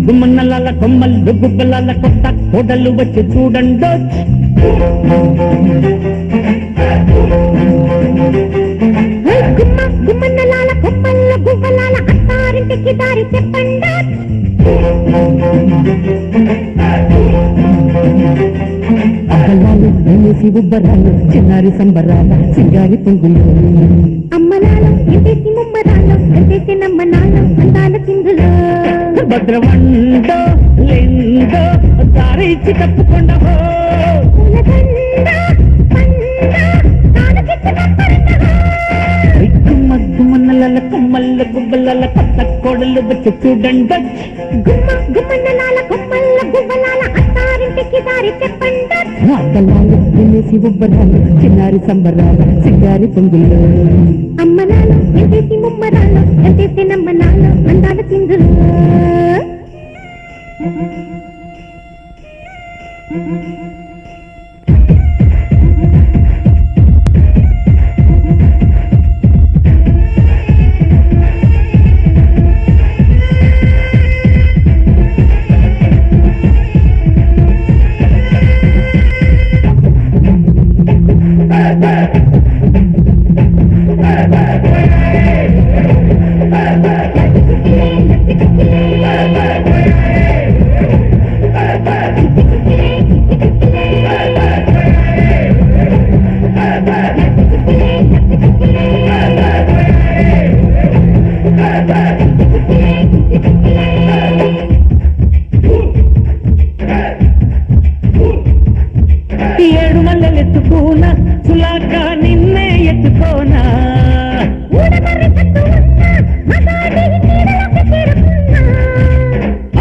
గుమ్మన్నలాల కొమ్మలు గుబ్బలాల కొత్త కోడలు వచ్చి చూడండో గుమ్మన్నలాల కొమ్మల గుబ్బలాల అత్తారింటికి దారి చెప్పండి అబ్బలాలు వేసి ఉబ్బరాలు చిన్నారి సంబరాల సింగారి పొంగులు అమ్మలాలు ఎంతేసి ముమ్మరాలు ఎంతేసి నమ్మనాలు అందాల చిందులు భద్రమండో లేందో దారిచ్చి తప్పకుండా గుమ్మన్నల కొమ్మల్ల గుబ్బల కొత్త కోడలు వచ్చి చూడండి గుమ్మన్నలాల కొమ్మల్ల గుబ్బలాల అత్తారింటికి దారి చెప్పండి అబ్బలాలు తినేసి ఉబ్బరాలు చిన్నారి సంబరాల సింగారి పొంగులు అమ్మలాలు ఎంతేసి ముమ్మరాలు ఎంతేసి నమ్మనాలు అందాల చిందులు ఏడు మల్లెలెత్తుకోనా సులాగా నిన్నే ఎత్తుకోనా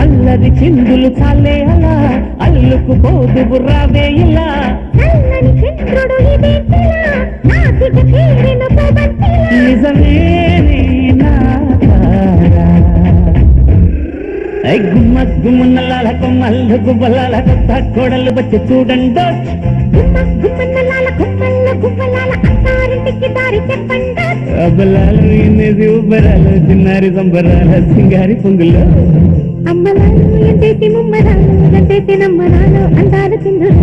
అల్లరి చిందులు చాలే అలా అల్లుకు పోదు బుర్రావే ఇలా నిజమేనా గుమ్మన్నలాల కొమ్మల్ల గుబ్బలాల కొత్త కోడలు వచ్చి చూడండి అబ్బలాలు ఇన్నేసి ఉబ్బరాలు చిన్నారి సంబరాల సింగారి పొంగులు అమ్మలాలు ఎంతేసి ముమ్మరాలు ఎంతేసి నమ్మరాలు అందాల చిందులు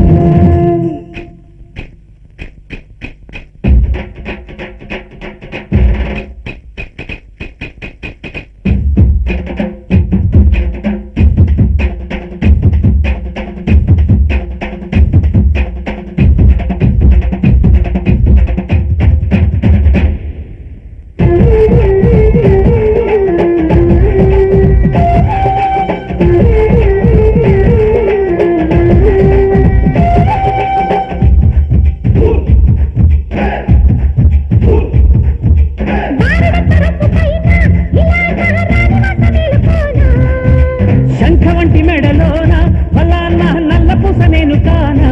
శంఖ వంటి మెడలోన ఫలానా నల్ల పూస నేను కానా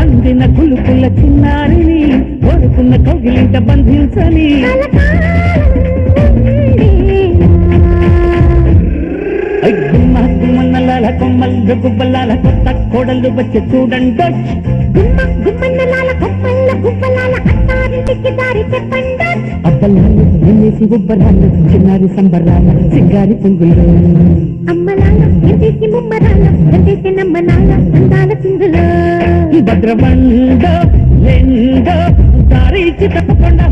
అందిన కులుకుల చిన్నారిని కోరుకున్న కౌగిలింట బంధించని గుమ్మన్నలాల కొమ్మల్ల గుబ్బలాల కొత్త కోడలు వచ్చి చూడండి గుమ్మన్నలాల కొమ్మల్ల గుబ్బలాల అత్తారింటికి దారి చెప్పండి అబ్బలాలు ఎన్నేసి ఉబ్బరాలు చిన్నారి సంబరాల సింగారి పొంగులు అమ్మలాలు ఎంతేసి ముమ్మరాలు ఎంతేసి నమ్మనాలు అందాల చిందులు భద్రమండో లేందో దారిచ్చి తప్పకుండా